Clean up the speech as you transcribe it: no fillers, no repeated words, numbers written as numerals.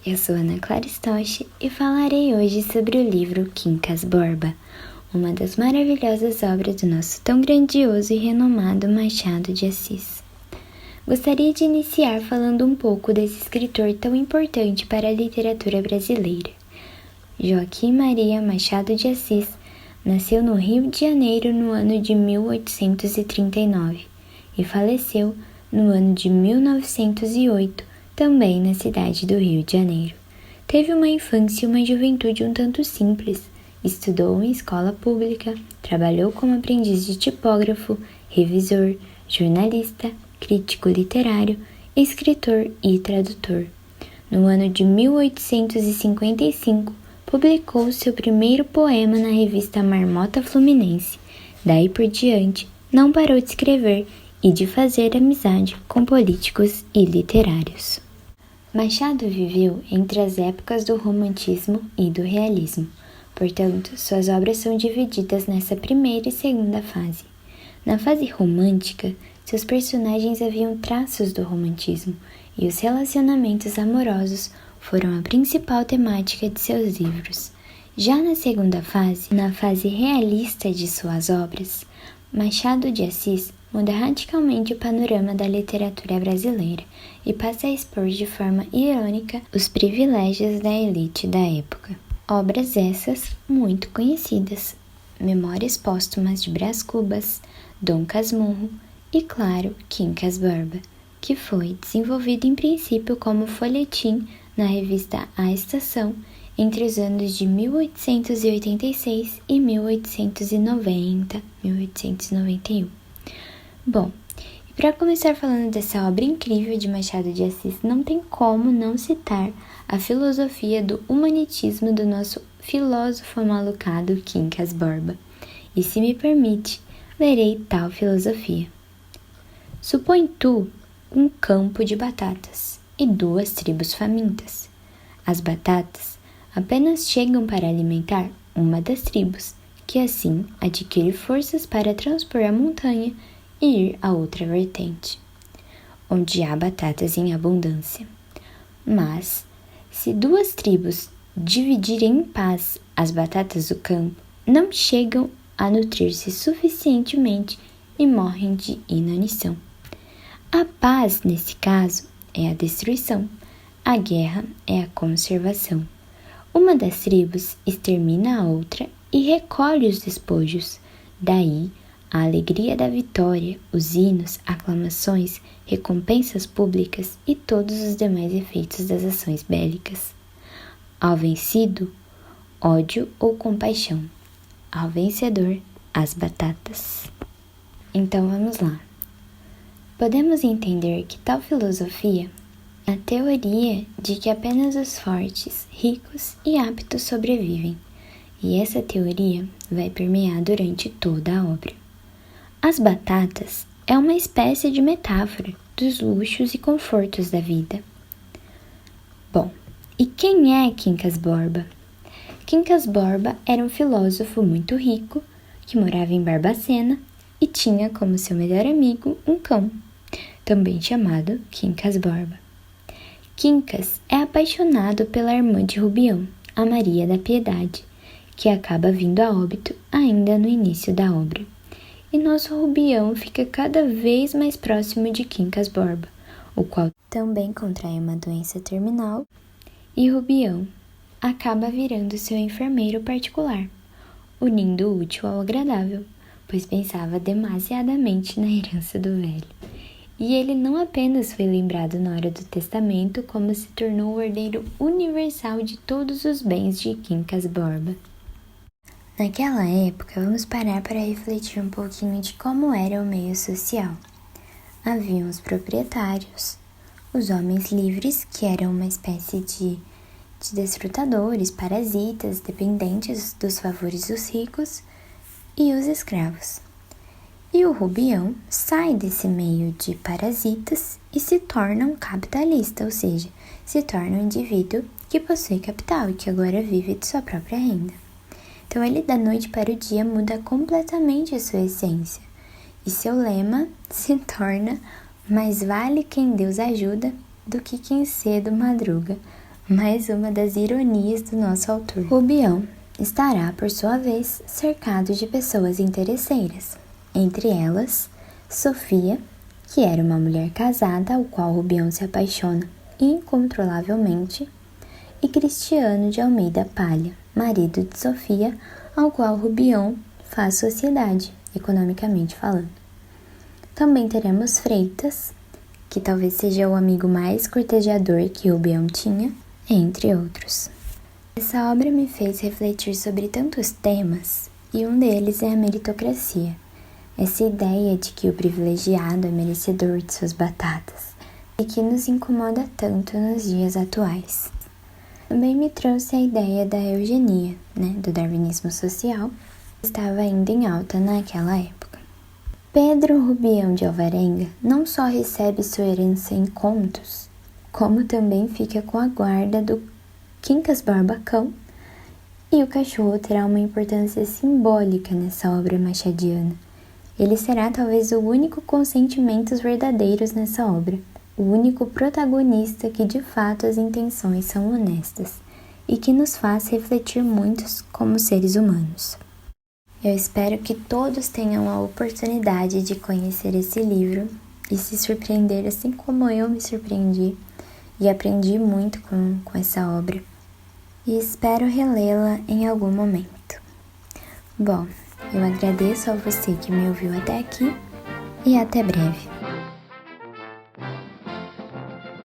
Eu sou Ana Clara Stosch e falarei hoje sobre o livro Quincas Borba, uma das maravilhosas obras do nosso tão grandioso e renomado Machado de Assis. Gostaria de iniciar falando um pouco desse escritor tão importante para a literatura brasileira. Joaquim Maria Machado de Assis nasceu no Rio de Janeiro no ano de 1839 e faleceu no ano de 1908, também na cidade do Rio de Janeiro. Teve uma infância e uma juventude um tanto simples. Estudou em escola pública, trabalhou como aprendiz de tipógrafo, revisor, jornalista, crítico literário, escritor e tradutor. No ano de 1855, publicou seu primeiro poema na revista Marmota Fluminense. Daí por diante, não parou de escrever e de fazer amizade com políticos e literários. Machado viveu entre as épocas do romantismo e do realismo, portanto, suas obras são divididas nessa primeira e segunda fase. Na fase romântica, seus personagens haviam traços do romantismo e os relacionamentos amorosos foram a principal temática de seus livros. Já na segunda fase, na fase realista de suas obras, Machado de Assis muda radicalmente o panorama da literatura brasileira e passa a expor de forma irônica os privilégios da elite da época. Obras essas muito conhecidas: Memórias Póstumas de Brás Cubas, Dom Casmurro e, claro, Quincas Borba, que foi desenvolvido em princípio como folhetim na revista A Estação entre os anos de 1886 e 1891. Bom, e para começar falando dessa obra incrível de Machado de Assis, não tem como não citar a filosofia do humanitismo do nosso filósofo amalucado Quincas Borba. E se me permite, lerei tal filosofia. Supõe tu um campo de batatas e duas tribos famintas. As batatas apenas chegam para alimentar uma das tribos, que assim adquire forças para transpor a montanha e ir a outra vertente, onde há batatas em abundância. Mas, se duas tribos dividirem em paz as batatas do campo, não chegam a nutrir-se suficientemente e morrem de inanição. A paz, nesse caso, é a destruição. A guerra é a conservação. Uma das tribos extermina a outra e recolhe os despojos. Daí, a alegria da vitória, os hinos, aclamações, recompensas públicas e todos os demais efeitos das ações bélicas. Ao vencido, ódio ou compaixão. Ao vencedor, as batatas. Então vamos lá. Podemos entender que tal filosofia é a teoria de que apenas os fortes, ricos e aptos sobrevivem, e essa teoria vai permear durante toda a obra. As batatas é uma espécie de metáfora dos luxos e confortos da vida. Bom, e quem é Quincas Borba? Quincas Borba era um filósofo muito rico que morava em Barbacena e tinha como seu melhor amigo um cão, também chamado Quincas Borba. Quincas é apaixonado pela irmã de Rubião, a Maria da Piedade, que acaba vindo a óbito ainda no início da obra. E nosso Rubião fica cada vez mais próximo de Quincas Borba, o qual também contrai uma doença terminal, e Rubião acaba virando seu enfermeiro particular, unindo o útil ao agradável, pois pensava demasiadamente na herança do velho. E ele não apenas foi lembrado na hora do testamento, como se tornou o herdeiro universal de todos os bens de Quincas Borba. Naquela época, vamos parar para refletir um pouquinho de como era o meio social. Haviam os proprietários, os homens livres, que eram uma espécie de desfrutadores, parasitas, dependentes dos favores dos ricos, e os escravos. E o Rubião sai desse meio de parasitas e se torna um capitalista, ou seja, se torna um indivíduo que possui capital e que agora vive de sua própria renda. Então ele da noite para o dia muda completamente a sua essência e seu lema se torna: mais vale quem Deus ajuda do que quem cedo madruga. mais uma das ironias do nosso autor. Rubião estará, por sua vez, cercado de pessoas interesseiras, entre elas Sofia, que era uma mulher casada ao qual Rubião se apaixona incontrolavelmente, e Cristiano de Almeida Palha, marido de Sofia, ao qual Rubião faz sociedade, economicamente falando. Também teremos Freitas, que talvez seja o amigo mais cortejador que Rubião tinha, entre outros. Essa obra me fez refletir sobre tantos temas, e um deles é a meritocracia, essa ideia de que o privilegiado é merecedor de suas batatas, e que nos incomoda tanto nos dias atuais. Também me trouxe a ideia da eugenia, do darwinismo social, que estava ainda em alta naquela época. Pedro Rubião de Alvarenga não só recebe sua herança em contos, como também fica com a guarda do Quincas Barbacão, e o cachorro terá uma importância simbólica nessa obra machadiana. Ele será talvez o único com sentimentos verdadeiros nessa obra, o único protagonista que de fato as intenções são honestas e que nos faz refletir muitos como seres humanos. Eu espero que todos tenham a oportunidade de conhecer esse livro e se surpreender assim como eu me surpreendi e aprendi muito com essa obra. E espero relê-la em algum momento. Bom, eu agradeço a você que me ouviu até aqui e até breve.